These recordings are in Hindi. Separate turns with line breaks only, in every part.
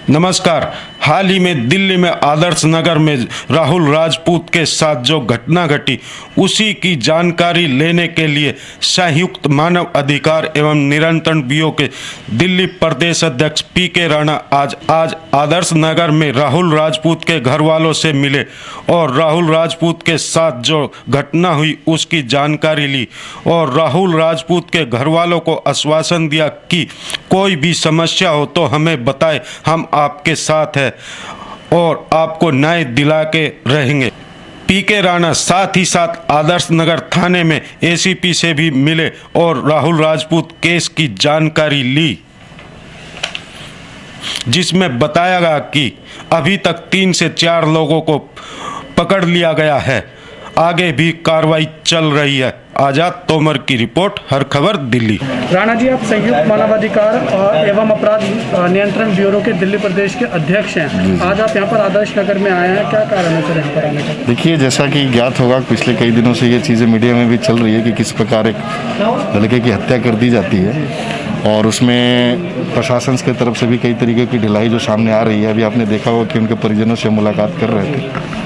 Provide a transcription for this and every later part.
नमस्कार। हाल ही में दिल्ली में आदर्श नगर में राहुल राजपूत के साथ जो घटना घटी उसी की जानकारी लेने के लिए संयुक्त मानव अधिकार एवं नियंत्रण ब्यूरो के दिल्ली प्रदेश अध्यक्ष पीके राणा आज आदर्श नगर में राहुल राजपूत के घर वालों से मिले और राहुल राजपूत के साथ जो घटना हुई उसकी जानकारी ली और राहुल राजपूत के घर वालों को आश्वासन दिया कि कोई भी समस्या हो तो हमें बताएं, हम आपके साथ हैं और आपको न्याय दिला के रहेंगे। पीके राणा साथ ही साथ आदर्श नगर थाने में एसीपी से भी मिले और राहुल राजपूत केस की जानकारी ली, जिसमें बताया गया कि अभी तक 3 से 4 लोगों को पकड़ लिया गया है, आगे भी कार्रवाई चल रही है। आजाद तोमर की रिपोर्ट, हर खबर दिल्ली।
राणा जी, आप संयुक्त मानवाधिकार एवं अपराध नियंत्रण ब्यूरो के दिल्ली प्रदेश के अध्यक्ष हैं। आज आप यहाँ पर आदर्श नगर में आए हैं, क्या कारण है सर यहाँ पर आने का?
देखिए, जैसा कि ज्ञात होगा, पिछले कई दिनों से ये चीज़ें मीडिया में भी चल रही है कि किस प्रकार एक लड़के की हत्या कर दी जाती है और उसमें प्रशासन की तरफ से भी कई तरीके की ढिलाई जो सामने आ रही है। अभी आपने देखा होगा कि उनके परिजनों से मुलाकात कर रहे थे,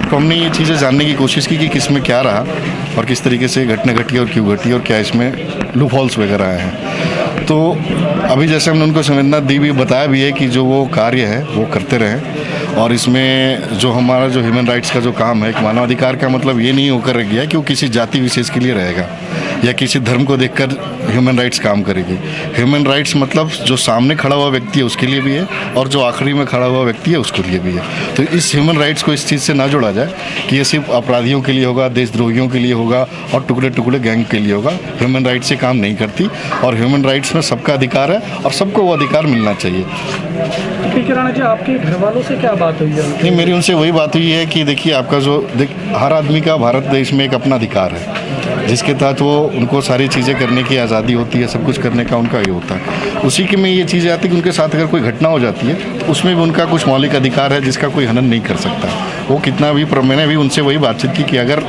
तो हमने ये चीज़ें जानने की कोशिश की कि किस में क्या रहा और किस तरीके से घटना घटी और क्यों घटी और क्या इसमें लूप होल्स वगैरह आए हैं। तो अभी जैसे हमने उनको संवेदना दी भी, बताया भी है कि जो वो कार्य है वो करते रहें और इसमें जो हमारा जो ह्यूमन राइट्स का जो काम है, एक मानवाधिकार का मतलब ये नहीं होकर रह गया कि वो किसी जाति विशेष के लिए रहेगा या किसी धर्म को देखकर ह्यूमन राइट्स काम करेगी। ह्यूमन राइट्स मतलब जो सामने खड़ा हुआ व्यक्ति है उसके लिए भी है और जो आखिरी में खड़ा हुआ व्यक्ति है उसके लिए भी है। तो इस ह्यूमन राइट्स को इस चीज़ से ना जोड़ा जाए कि ये सिर्फ अपराधियों के लिए होगा, देशद्रोहियों के लिए होगा और टुकड़े टुकड़े गैंग के लिए होगा। ह्यूमन राइट्स से काम नहीं करती और ह्यूमन राइट्स में सबका अधिकार है और सबको वो अधिकार मिलना चाहिए।
पीके राणा जी, आपके घर वालों से क्या बात हुई है?
नहीं, मेरी उनसे वही बात हुई है कि देखिए, आपका जो हर आदमी का भारत देश में एक अपना अधिकार है जिसके तहत वो उनको सारी चीज़ें करने की आज़ादी होती है, सब कुछ करने का उनका ये होता है। उसी के में ये चीज़ आती है कि उनके साथ अगर कोई घटना हो जाती है तो उसमें भी उनका कुछ मौलिक अधिकार है जिसका कोई हनन नहीं कर सकता। वो कितना भी, मैंने भी उनसे वही बातचीत की कि अगर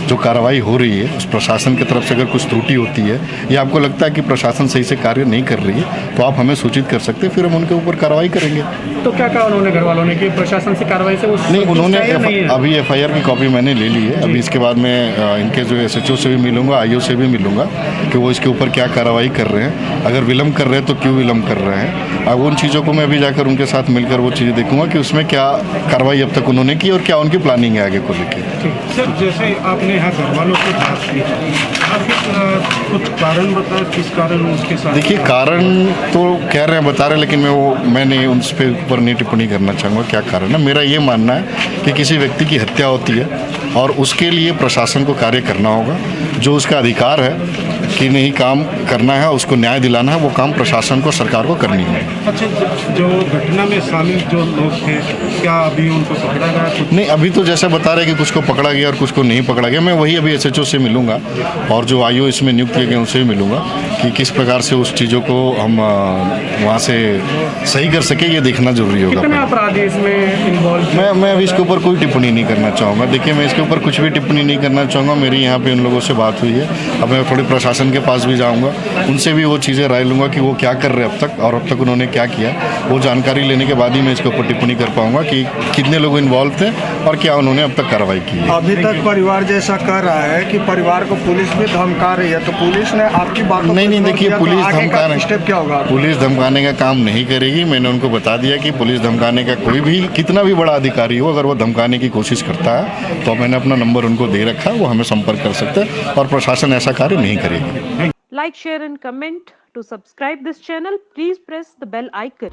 जो कार्रवाई हो रही है उस प्रशासन की तरफ से अगर कुछ त्रुटि होती है या आपको लगता है कि प्रशासन सही से कार्य नहीं कर रही है तो आप हमें सूचित कर सकते हैं, फिर हम उनके ऊपर कार्रवाई करेंगे।
तो क्या कहा उन्होंने घर वालों ने कि प्रशासन से कार्रवाई से
नहीं, उन्होंने अभी FIR की कॉपी मैंने ले ली है। अभी इसके बाद मैं इनके जो SHO से भी मिलूंगा, IO से भी मिलूंगा कि वो इसके ऊपर क्या कार्रवाई कर रहे हैं, अगर विलम्ब कर रहे हैं तो क्यों विलम्ब कर रहे हैं। अब उन चीज़ों को मैं अभी जाकर उनके साथ मिलकर वो चीज़ें देखूंगा कि उसमें क्या कार्रवाई अब तक उन्होंने की और क्या उनकी प्लानिंग है आगे को लेकर।
सर, जैसे आपने यहाँ घर वालों से बात की, कुछ कारण बताया किस कारण उसके साथ?
देखिए, कारण तो कह रहे हैं, बता रहे हैं, लेकिन मैंने उस पर ऊपर नहीं टिप्पणी करना चाहूँगा क्या कारण है। मेरा ये मानना है कि किसी व्यक्ति की हत्या होती है और उसके लिए प्रशासन को कार्य करना होगा, जो उसका अधिकार है कि नहीं काम करना है, उसको न्याय दिलाना है, वो काम प्रशासन को, सरकार को करनी है।
अच्छा, जो घटना में शामिल जो लोग थे, क्या अभी उनको पकड़ा गया?
नहीं, अभी तो जैसे बता रहे हैं कि कुछ को पकड़ा गया और कुछ को नहीं पकड़ा गया। मैं वही अभी SHO से मिलूंगा और जो IO इसमें नियुक्त किए गए उनसे भी मिलूंगा कि किस प्रकार से उस चीज़ों को हम वहाँ से सही कर सके, ये देखना जरूरी होगा।
कितने अपराधी इसमें इन्वॉल्व?
मैं अभी इसके ऊपर कोई टिप्पणी नहीं करना चाहूँगा। देखिए, मैं इसके ऊपर कुछ भी टिप्पणी नहीं करना चाहूँगा। मेरी यहाँ पे उन लोगों से बात हुई है, अब मैं थोड़ी प्रशासन के पास भी जाऊँगा, उनसे भी वो चीज़ें राय लूँगा कि वो क्या कर रहे हैं अब तक और अब तक उन्होंने क्या किया। वो जानकारी लेने के बाद ही मैं इसके ऊपर टिप्पणी कर पाऊँगा कि कितने लोग इन्वॉल्व थे और क्या उन्होंने अब तक कार्रवाई की है।
अभी तक परिवार जैसा कह रहा है कि परिवार को पुलिस भी धमका रही है, तो पुलिस ने आपकी बात
नहीं, देखिए, पुलिस धमकाने,
स्टेप क्या होगा?
पुलिस धमकाने का काम नहीं करेगी। मैंने उनको बता दिया कि पुलिस धमकाने का कोई भी, कितना भी बड़ा अधिकारी हो, अगर वो धमकाने की कोशिश करता है तो मैंने अपना नंबर उनको दे रखा है, वो हमें संपर्क कर सकते हैं और प्रशासन ऐसा कार्य नहीं करेगी।
Like, share and comment. To subscribe this channel, please press the bell icon.